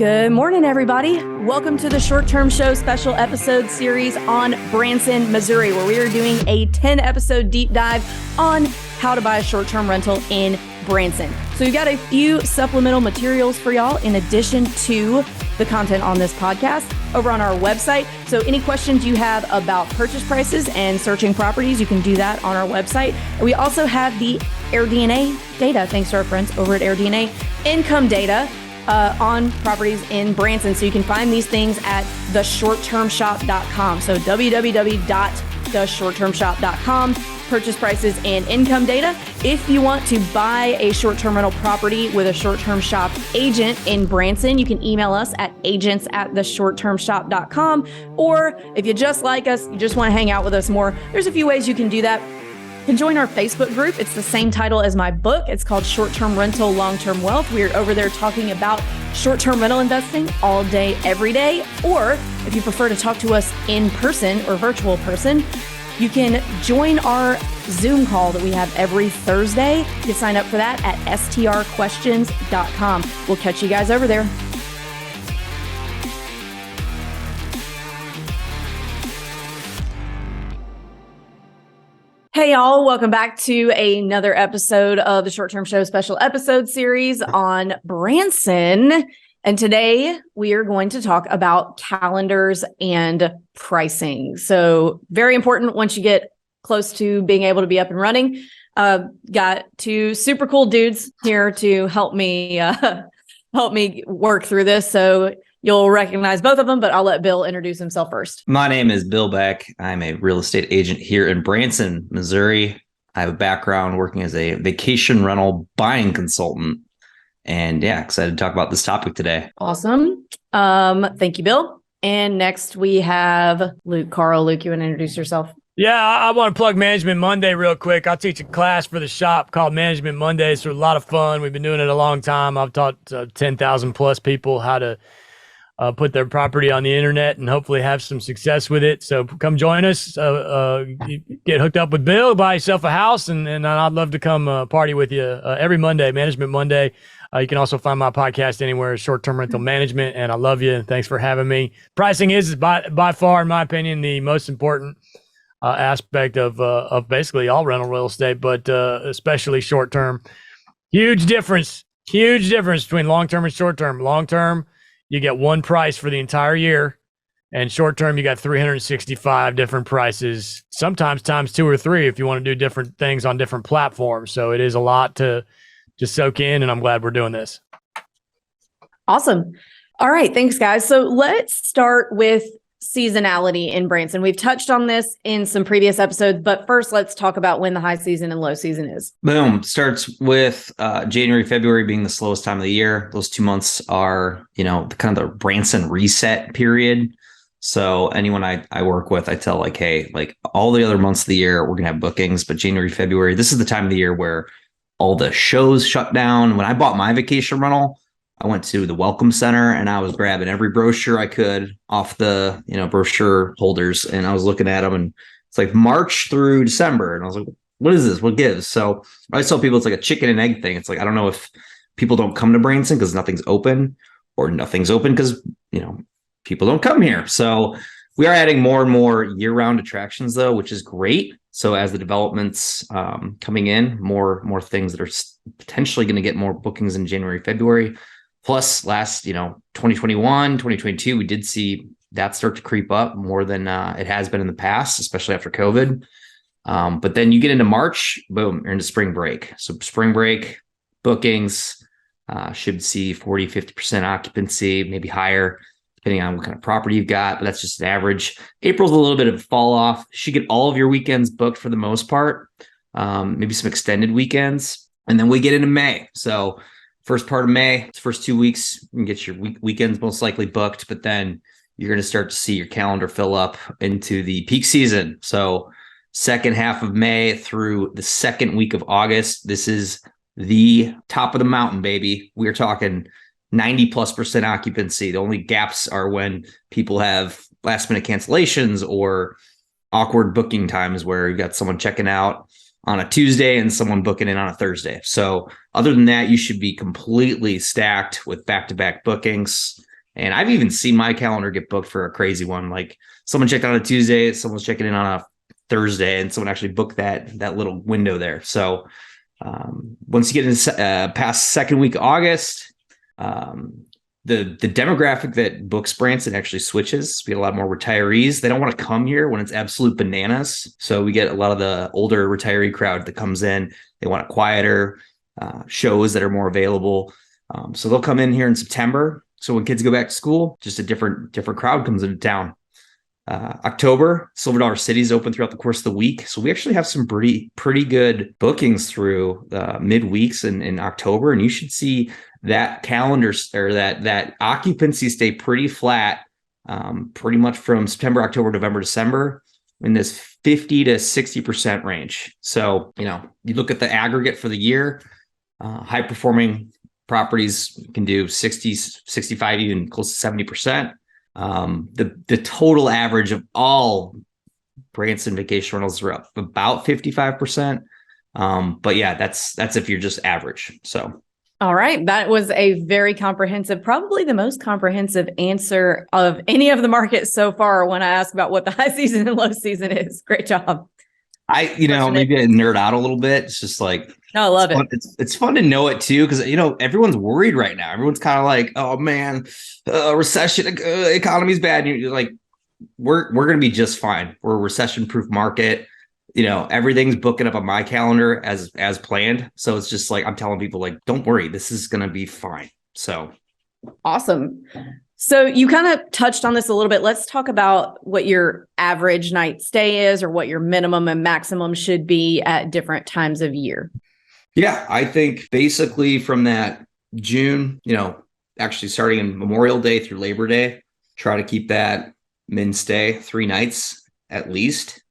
Good morning, everybody. Welcome to the Short-Term Show special episode series on Branson, Missouri, where we are doing a 10-episode deep dive on how to buy a short-term rental in Branson. So we've got a few supplemental materials for y'all in addition to the content on this podcast over on our website. So any questions you have about purchase prices and searching properties, you can do that on our website. And we also have the AirDNA data, thanks to our friends over at AirDNA, income data on properties in Branson. So you can find these things at theshorttermshop.com. So www.theshorttermshop.com, purchase prices and income data. If you want to buy a short-term rental property with a short-term shop agent in Branson, you can email us at agents@theshorttermshop.com. Or if you just like us, you just want to hang out with us more, there's a few ways you can do that. You can join our Facebook group. It's the same title as my book. It's called Short-Term Rental, Long-Term Wealth. We're over there talking about short-term rental investing all day, every day. Or if you prefer to talk to us in person or virtual person, you can join our Zoom call that we have every Thursday. You can sign up for that at strquestions.com. We'll catch you guys over there. Hey, y'all. Welcome back to another episode of the Short-Term Show special episode series on Branson. And today we are going to talk about calendars and pricing. So very important once you get close to being able to be up and running. Got two super cool dudes here to help me work through this. So you'll recognize both of them, but I'll let Bill introduce himself first. My name is Bill Beck. I'm a real estate agent here in Branson, Missouri. I have a background working as a vacation rental buying consultant. And yeah, excited to talk about this topic today. Awesome. Thank you, Bill. And next we have Luke Carl. Luke, you want to introduce yourself? Yeah, I want to plug Management Monday real quick. I teach a class for the shop called Management Monday. It's a lot of fun. We've been doing it a long time. I've taught 10,000 plus people how to put their property on the internet and hopefully have some success with it. So come join us. Get hooked up with Bill, buy yourself a house, and I'd love to come party with you every Monday, Management Monday. You can also find my podcast anywhere, Short-Term Rental Management, and I love you. Thanks for having me. Pricing is by far, in my opinion, the most important aspect of basically all rental real estate, but especially short-term. Huge difference between long-term and short-term. Long-term, you get one price for the entire year, and short-term, you got 365 different prices, sometimes times 2 or 3 if you want to do different things on different platforms. So it is a lot to just soak in, and I'm glad we're doing this. Awesome. All right. Thanks, guys. So let's start with seasonality in Branson. We've touched on this in some previous episodes, but first let's talk about when the high season and low season is. Boom. Starts with January, February being the slowest time of the year. Those 2 months are, kind of the Branson reset period. So anyone I work with, I tell like, hey, like all the other months of the year, we're going to have bookings, but January, February, this is the time of the year where all the shows shut down. When I bought my vacation rental, I went to the Welcome Center and I was grabbing every brochure I could off the, brochure holders. And I was looking at them, and it's like March through December. And I was like, what is this? What gives? So I always tell people it's like a chicken and egg thing. It's like, I don't know if people don't come to Branson because nothing's open, or nothing's open because, people don't come here. So we are adding more and more year-round attractions though, which is great. So as the developments coming in, more things that are potentially going to get more bookings in January, February. Plus last, 2021, 2022, we did see that start to creep up more than it has been in the past, especially after COVID. But then you get into March, boom, you're into spring break. So spring break bookings should see 40, 50% occupancy, maybe higher, depending on what kind of property you've got. But that's just an average. April's a little bit of a fall off. You should get all of your weekends booked for the most part, maybe some extended weekends. And then we get into May. So first part of May, first 2 weeks, you can get your weekends most likely booked, but then you're going to start to see your calendar fill up into the peak season. So second half of May through the second week of August, this is the top of the mountain, baby. We're talking 90+% occupancy. The only gaps are when people have last minute cancellations or awkward booking times where you've got someone checking out on a Tuesday and someone booking in on a Thursday. So other than that, you should be completely stacked with back-to-back bookings. And I've even seen my calendar get booked for a crazy one. Like someone checked on a Tuesday, someone's checking in on a Thursday, and someone actually booked that little window there. So once you get into past second week of August, the demographic that books Branson actually switches. We get a lot more retirees. They don't want to come here when it's absolute bananas. So we get a lot of the older retiree crowd that comes in. They want a quieter shows that are more available. So they'll come in here in September. So when kids go back to school, just a different crowd comes into town. October, Silver Dollar City's open throughout the course of the week. So we actually have some pretty good bookings through midweeks in October. And you should see that calendar or that occupancy stay pretty flat, pretty much from September, October, November, December in this 50 to 60% range. So, you look at the aggregate for the year, high performing properties can do 60, 65, even close to 70%. The total average of all Branson vacation rentals are up about 55%. But yeah, that's if you're just average. So. All right. That was a very comprehensive, probably the most comprehensive answer of any of the markets so far when I asked about what the high season and low season is. Great job. Maybe I nerd out a little bit. It's just like, no, I love it. It's fun to know it too. Cause everyone's worried right now. Everyone's kind of like, oh man, recession, economy's bad. And you're like, we're going to be just fine. We're a recession proof market. Everything's booking up on my calendar as planned. So it's just like, I'm telling people like, don't worry, this is going to be fine. So. Awesome. So you kind of touched on this a little bit. Let's talk about what your average night stay is or what your minimum and maximum should be at different times of year. Yeah, I think basically from that June, actually starting in Memorial Day through Labor Day, try to keep that min stay 3 nights at least.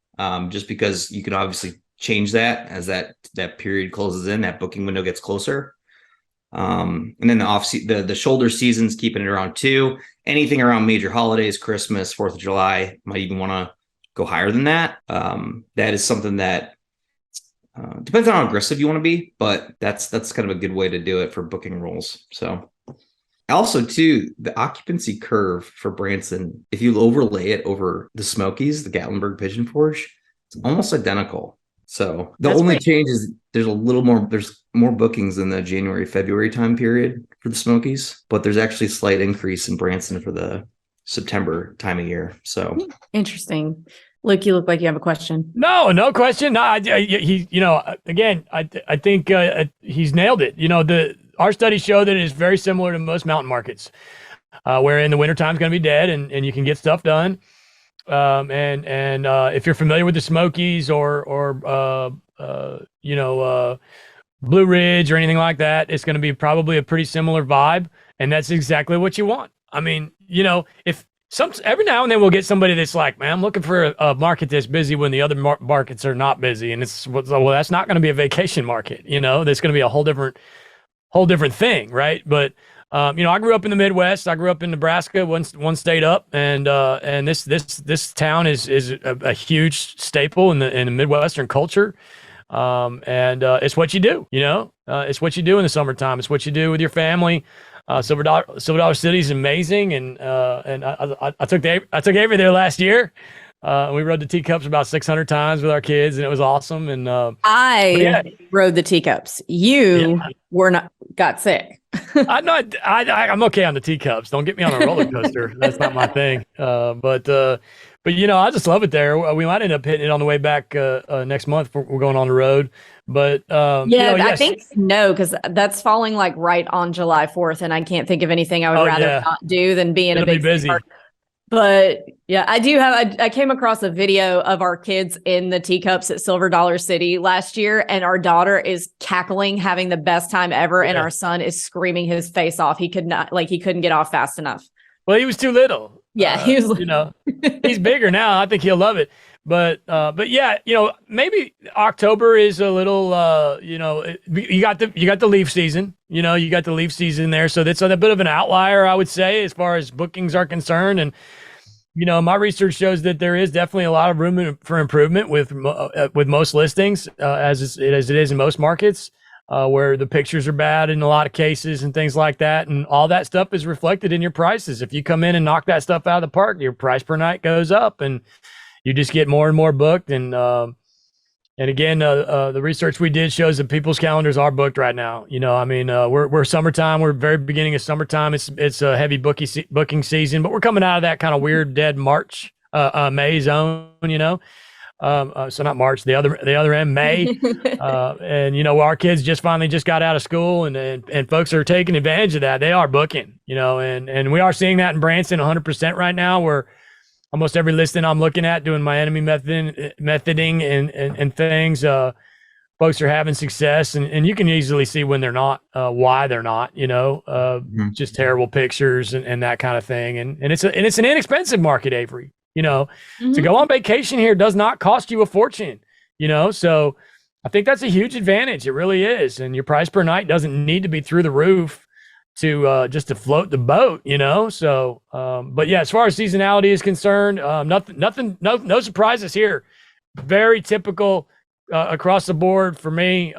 Just because you can obviously change that as that period closes in, that booking window gets closer. And then the shoulder seasons, keeping it around 2. Anything around major holidays, Christmas, 4th of July, might even want to go higher than that. That is something that depends on how aggressive you want to be, but that's kind of a good way to do it for booking roles. So. Also, too, the occupancy curve for Branson, if you overlay it over the Smokies, the Gatlinburg Pigeon Forge, it's almost identical. So the only change is there's more bookings in the January, February time period for the Smokies, but there's actually a slight increase in Branson for the September time of year. So interesting. Luke, you look like you have a question. No question. No, I think he's nailed it. Our studies show that it is very similar to most mountain markets, where in the wintertime is going to be dead and you can get stuff done. And if you're familiar with the Smokies or Blue Ridge or anything like that, it's going to be probably a pretty similar vibe. And that's exactly what you want. I mean, if every now and then we'll get somebody that's like, man, I'm looking for a market that's busy when the other markets are not busy. And it's, well, that's not going to be a vacation market. That's going to be a whole different thing, right? But I grew up in the Midwest. I grew up in Nebraska, one state up, and this town is a huge staple in the Midwestern culture, and it's what you do. It's what you do in the summertime. It's what you do with your family. Silver Dollar City is amazing, and I took Avery there last year. We rode the teacups about 600 times with our kids, and it was awesome. And I rode the teacups. You got sick. I'm okay on the teacups. Don't get me on a roller coaster. That's not my thing. But I just love it there. We might end up hitting it on the way back next month. We're going on the road. But yes. I think no, because that's falling like right on July 4th, and I can't think of anything I would rather not do than be in a big busy. Park. But yeah, I came across a video of our kids in the teacups at Silver Dollar City last year, and our daughter is cackling, having the best time ever. Yeah. And our son is screaming his face off. He couldn't get off fast enough. Well, he was too little. Yeah. He was, he's bigger now. I think he'll love it. But yeah, maybe October is a little, you got the leaf season, you got the leaf season there. So that's a bit of an outlier, I would say, as far as bookings are concerned. And, my research shows that there is definitely a lot of room for improvement with most listings, as it is in most markets. where the pictures are bad in a lot of cases and things like that. And all that stuff is reflected in your prices. If you come in and knock that stuff out of the park, your price per night goes up and you just get more and more booked. And again, the research we did shows that people's calendars are booked right now. We're summertime. We're very beginning of summertime. It's a heavy booking season, but we're coming out of that kind of weird dead March, May zone, so not March, the other end, May. And our kids finally got out of school and folks are taking advantage of that. They are booking, and we are seeing that in Branson 100% right now, where almost every listing I'm looking at doing my enemy methoding and things, folks are having success, and you can easily see when they're not, why they're not, just terrible pictures and that kind of thing. And it's an inexpensive market, Avery. To go on vacation here does not cost you a fortune, so I think that's a huge advantage. It really is. And your price per night doesn't need to be through the roof to just to float the boat, so but yeah, as far as seasonality is concerned, no surprises here. Very typical across the board for me.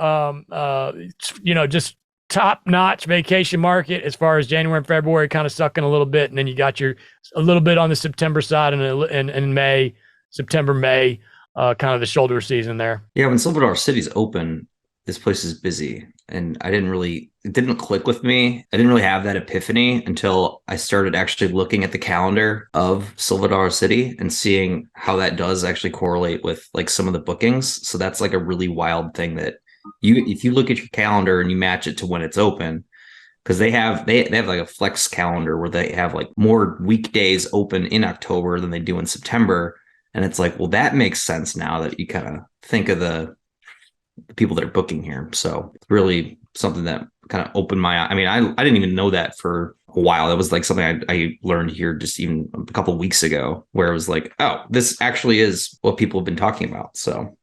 Just top-notch vacation market as far as January and February, kind of sucking a little bit, and then you got a little bit on the September side and May, September, May, kind of the shoulder season there. Yeah, when Silver City's open, this place is busy, and it didn't click with me. I didn't really have that epiphany until I started actually looking at the calendar of Silver City and seeing how that does actually correlate with like some of the bookings. So that's like a really wild thing that if you look at your calendar and you match it to when it's open, because they have like a flex calendar where they have like more weekdays open in October than they do in September. And it's like, well, that makes sense now that you kind of think of the people that are booking here. So it's really something that kind of opened my eye. I mean, I didn't even know that for a while. That was like something I learned here just even a couple of weeks ago, where it was like, oh, this actually is what people have been talking about. So.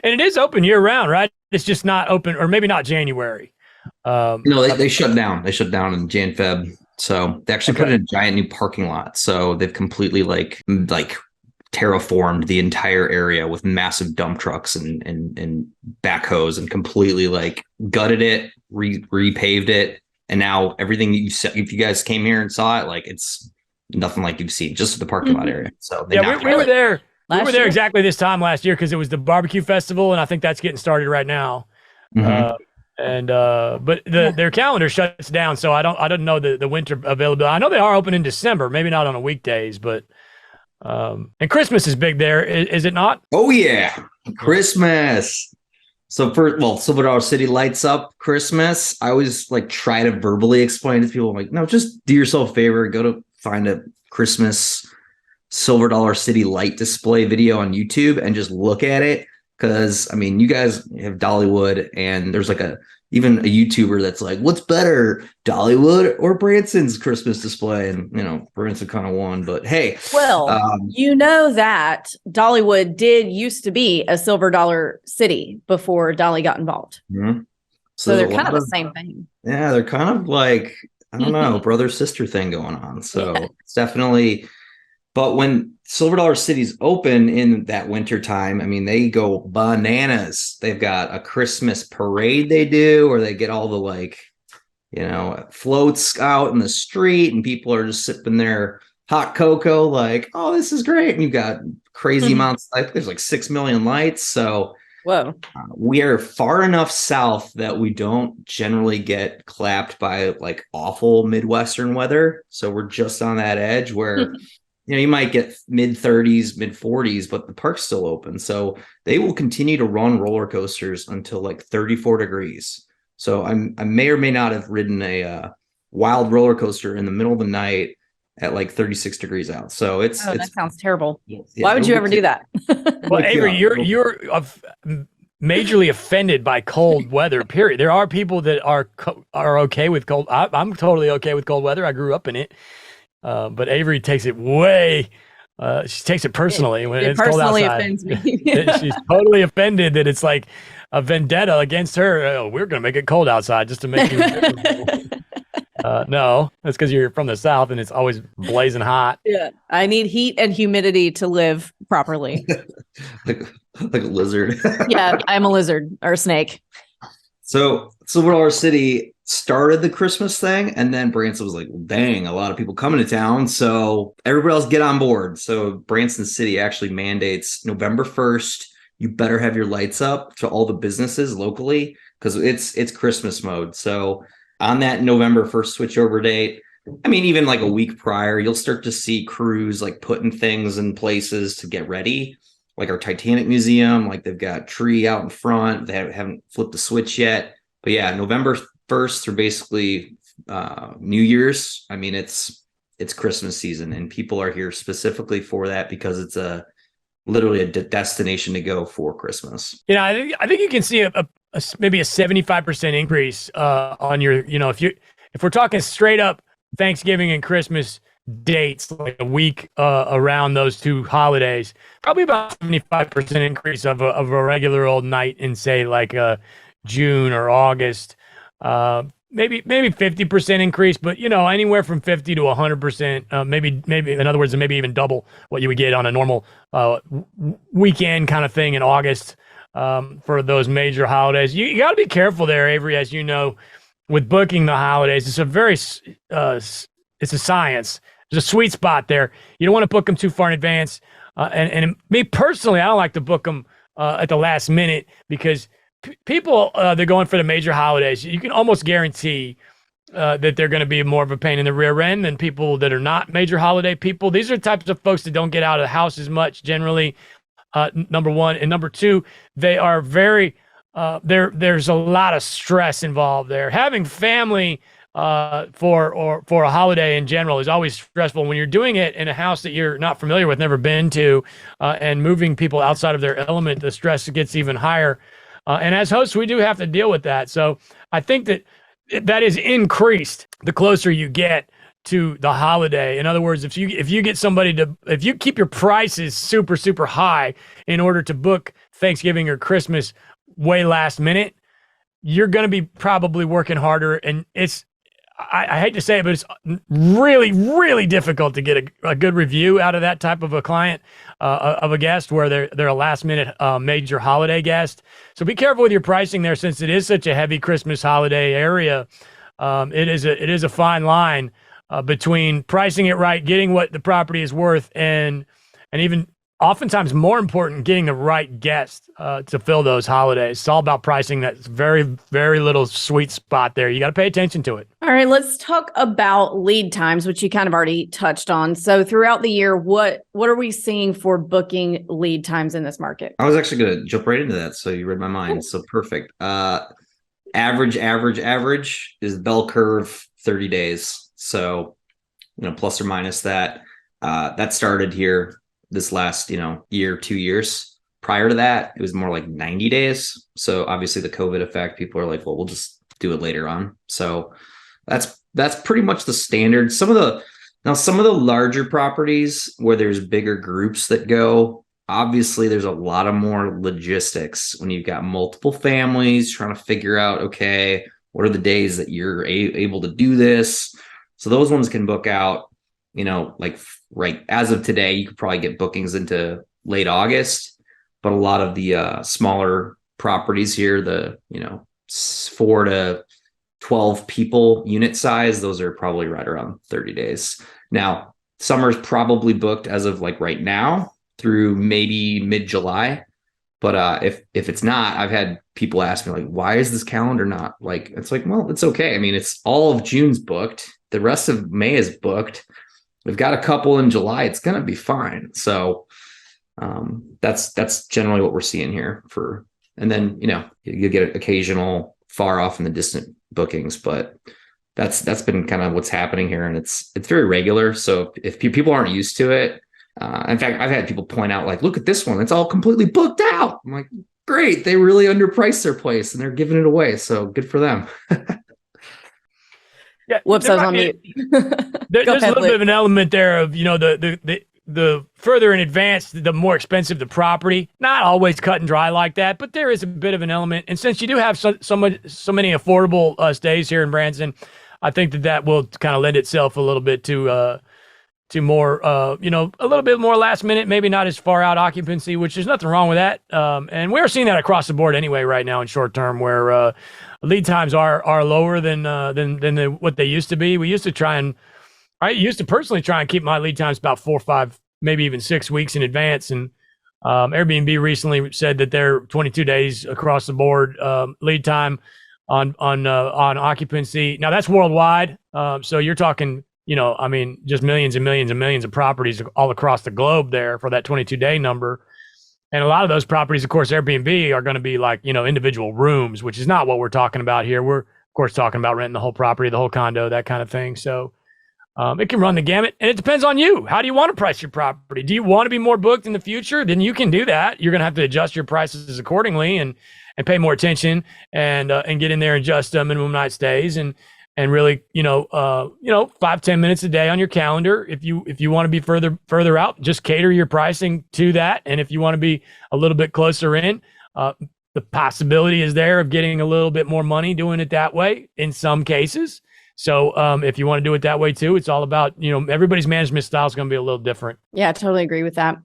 And it is open year round, right? It's just not open, or maybe not January. No, they shut down. They shut down in Jan Feb. So they actually put in a giant new parking lot. So they've completely like terraformed the entire area with massive dump trucks and backhoes, and completely like gutted it, repaved it. And now everything that if you guys came here and saw it, like it's nothing like you've seen, just the parking lot area. So we were there. We were there exactly this time last year because it was the barbecue festival, and I think that's getting started right now. But their calendar shuts down, so I don't know the winter availability. I know they are open in December, maybe not on the weekdays, but and Christmas is big there, is it not? Oh yeah, Christmas. So Silver City lights up Christmas. I always like try to verbally explain to people, I'm like, no, just do yourself a favor, go to find a Christmas Silver City light display video on YouTube and just look at it. Because I mean, you guys have Dollywood, and there's like even a YouTuber that's like, what's better, Dollywood or Branson's Christmas display? And Branson kind of won, but hey. Well, that Dollywood did used to be a Silver City before Dolly got involved. Mm-hmm. So they're kind of the same thing. Yeah, they're kind of like, I don't know, brother sister thing going on. So it's definitely. But when Silver City's open in that winter time, I mean, they go bananas. They've got a Christmas parade they do, or they get all the floats out in the street, and people are just sipping their hot cocoa like, oh, this is great. And you've got crazy amounts, like there's like 6 million lights. So whoa, we are far enough south that we don't generally get clapped by like awful Midwestern weather. So we're just on that edge where you might get mid 30s, mid 40s, but the park's still open. So they will continue to run roller coasters until like 34 degrees. So I may or may not have ridden a wild roller coaster in the middle of the night at like 36 degrees out. So that sounds terrible. Yeah, why would you ever do that? Well, Avery, you're majorly offended by cold weather, period. There are people that are okay with cold. I'm totally okay with cold weather. I grew up in it. But Avery takes it she takes it personally when it's cold outside. It personally offends me. She's totally offended that it's like a vendetta against her. Oh, we're going to make it cold outside just to make you. No, that's because you're from the South and it's always blazing hot. Yeah, I need heat and humidity to live properly. like a lizard. Yeah, I'm a lizard or a snake. So our city started the Christmas thing, and then Branson was like, well, dang, a lot of people coming to town. So everybody else get on board. So Branson City actually mandates November 1st, you better have your lights up to all the businesses locally because it's Christmas mode. So on that November 1st switchover date, I mean, even like a week prior, you'll start to see crews like putting things in places to get ready. Like our Titanic Museum, like they've got tree out in front. They haven't flipped the switch yet. But yeah, November 1st through basically New Year's. I mean, it's Christmas season, and people are here specifically for that because it's literally a destination to go for Christmas. You know, I think you can see maybe a 75% increase on your, you know, if we're talking straight up Thanksgiving and Christmas dates, like a week around those two holidays, probably about 75% increase of a regular old night in, say, like June or August. Maybe 50% increase, but you know, anywhere from 50 to 100%, maybe in other words, maybe even double what you would get on a normal weekend kind of thing in August for those major holidays. You got to be careful there, Avery, as you know, with booking the holidays. It's a very it's a science. There's a sweet spot there. You don't want to book them too far in advance. And me personally, I don't like to book them at the last minute because people they're going for the major holidays. You can almost guarantee that they're going to be more of a pain in the rear end than people that are not major holiday people. These are types of folks that don't get out of the house as much generally. Number one, and number two, they are very there's a lot of stress involved there. Having family for a holiday in general is always stressful. When you're doing it in a house that you're not familiar with, never been to, and moving people outside of their element, the stress gets even higher. And as hosts, we do have to deal with that. So I think that is increased the closer you get to the holiday. In other words, if you get somebody if you keep your prices super, super high in order to book Thanksgiving or Christmas way last minute, you're going to be probably working harder. And I hate to say it, but it's really, really difficult to get a good review out of that type of a client, of a guest, where they're a last minute major holiday guest. So be careful with your pricing there, since it is such a heavy Christmas holiday area. It is a fine line between pricing it right, getting what the property is worth, and even oftentimes more important, getting the right guest to fill those holidays. It's all about pricing. That's very, very little sweet spot there. You got to pay attention to it. All right, let's talk about lead times, which you kind of already touched on. So throughout the year, what are we seeing for booking lead times in this market? I was actually going to jump right into that. So you read my mind. So perfect. Average is bell curve 30 days. So, you know, plus or minus that. That started here this last, year, 2 years. Prior to that, it was more like 90 days. So obviously the COVID effect, people are like, well, we'll just do it later on. So that's pretty much the standard. Some of the larger properties where there's bigger groups that go, obviously there's a lot of more logistics when you've got multiple families trying to figure out, okay, what are the days that you're able to do this? So those ones can book out, like right as of today, you could probably get bookings into late August, but a lot of the smaller properties here, the 4 to 12 people unit size, those are probably right around 30 days. Now, summer's probably booked as of like right now through maybe mid-July. But if it's not, I've had people ask me like, why is this calendar not like, it's like, well, it's okay. I mean, it's all of June's booked. The rest of May is booked. We've got a couple in July. It's going to be fine. So that's generally what we're seeing here and then, you get occasional far off in the distant bookings, but that's been kind of what's happening here. And it's very regular. So if people aren't used to it, in fact, I've had people point out like, look at this one. It's all completely booked out. I'm like, great. They really underpriced their place and they're giving it away. So good for them. Yeah. Whoops, I was on mute. There's a little bit of an element there of, the further in advance, the more expensive the property. Not always cut and dry like that, but there is a bit of an element. And since you do have so many affordable stays here in Branson, I think that will kind of lend itself a little bit to more, a little bit more last minute, maybe not as far out occupancy, which there's nothing wrong with that. And we're seeing that across the board anyway right now in short term, where lead times are lower than what they used to be. We used to I used to personally try and keep my lead times about 4 or 5, maybe even 6 weeks in advance. And Airbnb recently said that they're 22 days across the board lead time on occupancy. Now that's worldwide. So you're talking, just millions and millions and millions of properties all across the globe there for that 22-day number. And a lot of those properties, of course, Airbnb are going to be like, individual rooms, which is not what we're talking about here. We're, of course, talking about renting the whole property, the whole condo, that kind of thing. So it can run the gamut, and it depends on you. How do you want to price your property? Do you want to be more booked in the future? Then you can do that. You're going to have to adjust your prices accordingly and pay more attention and get in there and adjust minimum night stays and really, 5-10 minutes a day on your calendar. If you want to be further out, just cater your pricing to that. And if you want to be a little bit closer in, the possibility is there of getting a little bit more money doing it that way in some cases. So if you want to do it that way too, it's all about, everybody's management style is going to be a little different. Yeah, I totally agree with that.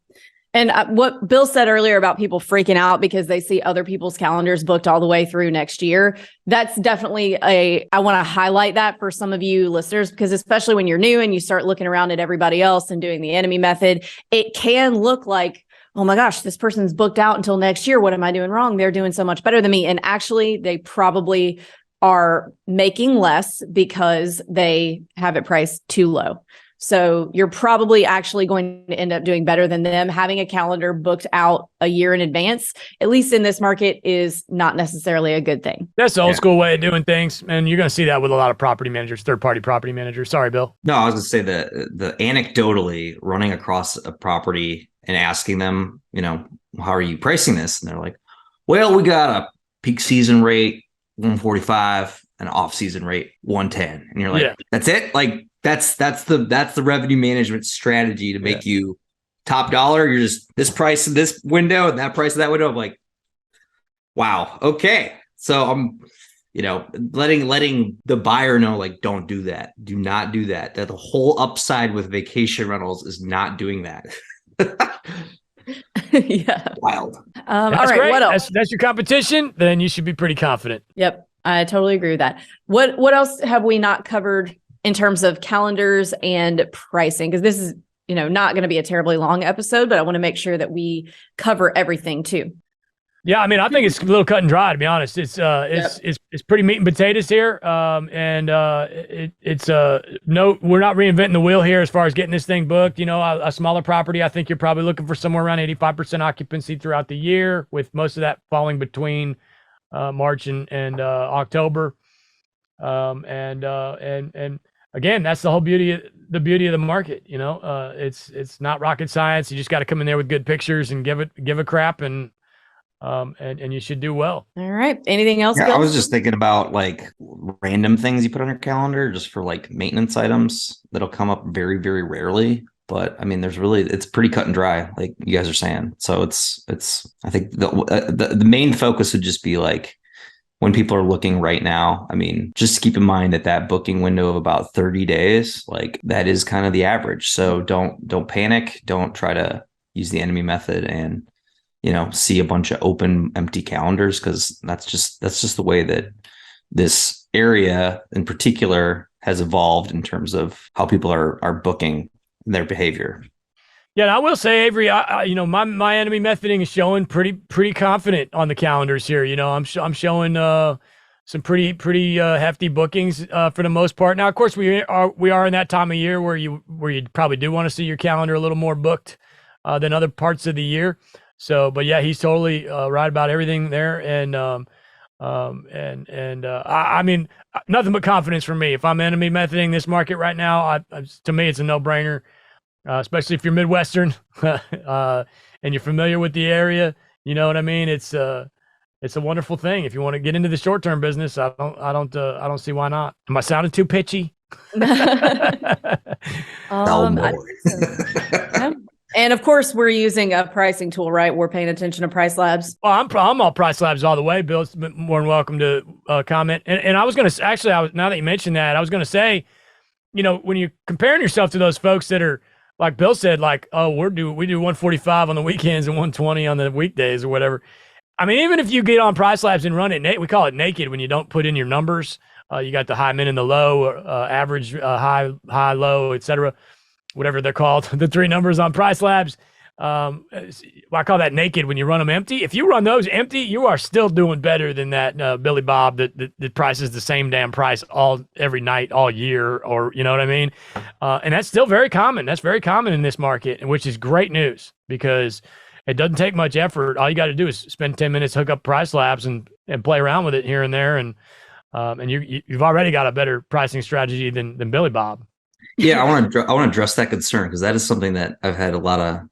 And what Bill said earlier about people freaking out because they see other people's calendars booked all the way through next year, that's definitely I want to highlight that for some of you listeners, because especially when you're new and you start looking around at everybody else and doing the enemy method, it can look like, oh my gosh, this person's booked out until next year. What am I doing wrong? They're doing so much better than me. And actually, they probably are making less because they have it priced too low. So you're probably actually going to end up doing better than them. Having a calendar booked out a year in advance, at least in this market, is not necessarily a good thing. That's the old school way of doing things. And you're going to see that with a lot of property managers, third-party property managers. Sorry, Bill. No, I was going to say the anecdotally running across a property and asking them, how are you pricing this? And they're like, well, we got a peak season rate, 145, an off-season rate, 110. And you're like, That's it? Like, that's the revenue management strategy to make you top dollar. You're just this price of this window and that price of that window. I'm like, wow, okay. So I'm, letting the buyer know, like, don't do that. Do not do that. That the whole upside with vacation rentals is not doing that. Yeah. Wild. All right. Great. What else? That's your competition. Then you should be pretty confident. Yep. I totally agree with that. What else have we not covered in terms of calendars and pricing? Because this is, not going to be a terribly long episode, but I want to make sure that we cover everything too. Yeah, I mean, I think it's a little cut and dry, to be honest. It's pretty meat and potatoes here. It's no, we're not reinventing the wheel here as far as getting this thing booked. A smaller property, I think you're probably looking for somewhere around 85% occupancy throughout the year, with most of that falling between March and October. And again, that's the whole beauty of the market. It's not rocket science. You just got to come in there with good pictures and give a crap, and you should do well. All right. Anything else? Yeah, I was just thinking about like random things you put on your calendar just for like maintenance items that'll come up very, very rarely. But I mean, it's pretty cut and dry, like you guys are saying. So I think the main focus would just be like, when people are looking right now, I mean, just keep in mind that booking window of about 30 days, like that is kind of the average. So don't panic. Don't try to use the enemy method and, see a bunch of open, empty calendars, because that's just the way that this area in particular has evolved in terms of how people are booking their behavior. Yeah, and I will say, Avery, my enemy methoding is showing pretty confident on the calendars here. I'm showing some pretty hefty bookings for the most part. Now, of course, we are in that time of year where you probably do want to see your calendar a little more booked than other parts of the year. So, but yeah, he's totally right about everything there, and I mean, nothing but confidence for me. If I'm enemy methoding this market right now, to me, it's a no-brainer. Especially if you're Midwestern and you're familiar with the area, you know what I mean? It's a wonderful thing. If you want to get into the short-term business, I don't see why not. Am I sounding too pitchy? And of course, we're using a pricing tool, right? We're paying attention to PriceLabs. Well, I'm all PriceLabs all the way. Bill's more than welcome to comment. And I was going to now that you mentioned that, I was going to say, when you're comparing yourself to those folks that are, like Bill said, like, oh, we do 145 on the weekends and 120 on the weekdays or whatever. I mean, even if you get on PriceLabs and run it, we call it naked when you don't put in your numbers. You got the high, min, and the low, average, high, low, etc. Whatever they're called, the 3 numbers on PriceLabs. I call that naked when you run them empty. If you run those empty, you are still doing better than that Billy Bob that prices the same damn price every night, all year, or you know what I mean? And that's still very common. That's very common in this market, which is great news because it doesn't take much effort. All you got to do is spend 10 minutes, hook up PriceLabs and play around with it here and there. And you've already got a better pricing strategy than Billy Bob. Yeah, I want to address that concern because that is something that I've had a lot of,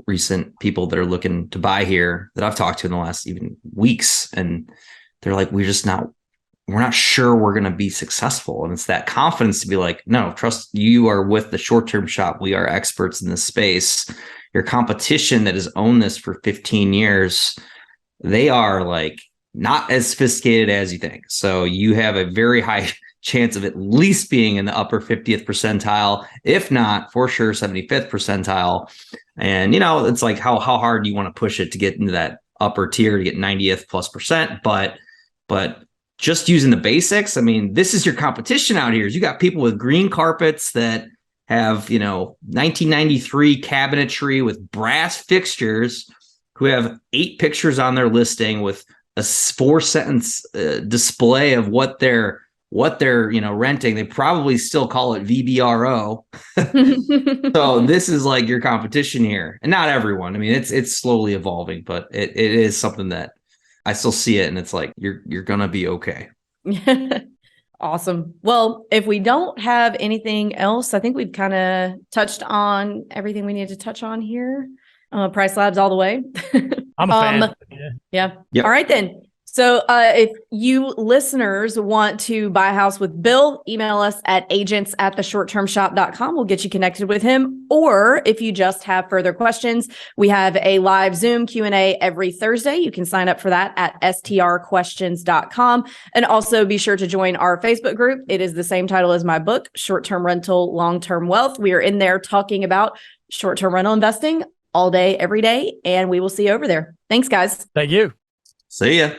recent people that are looking to buy here that I've talked to in the last even weeks. And they're like, we're not sure we're going to be successful. And it's that confidence to be like, no, trust you are with the short-term shop. We are experts in this space. Your competition that has owned this for 15 years, they are like not as sophisticated as you think. So you have a very high chance of at least being in the upper 50th percentile, if not for sure 75th percentile. And, it's like how hard do you want to push it to get into that upper tier to get 90th plus percent. But just using the basics, I mean, this is your competition out here. You got people with green carpets that have, 1993 cabinetry with brass fixtures who have 8 pictures on their listing with a 4-sentence display of what they're renting. They probably still call it VBRO. So this is like your competition here, and not everyone. I mean, it's slowly evolving, but it is something that I still see it, and it's like you're gonna be okay. Awesome. Well, if we don't have anything else, I think we've kind of touched on everything we need to touch on here. PriceLabs all the way. I'm a fan. Yeah. Yep. All right then. So if you listeners want to buy a house with Bill, email us at agents@theshorttermshop.com. We'll get you connected with him. Or if you just have further questions, we have a live Zoom Q&A every Thursday. You can sign up for that at strquestions.com. And also be sure to join our Facebook group. It is the same title as my book, Short-Term Rental, Long-Term Wealth. We are in there talking about short-term rental investing all day, every day. And we will see you over there. Thanks, guys. Thank you. See ya.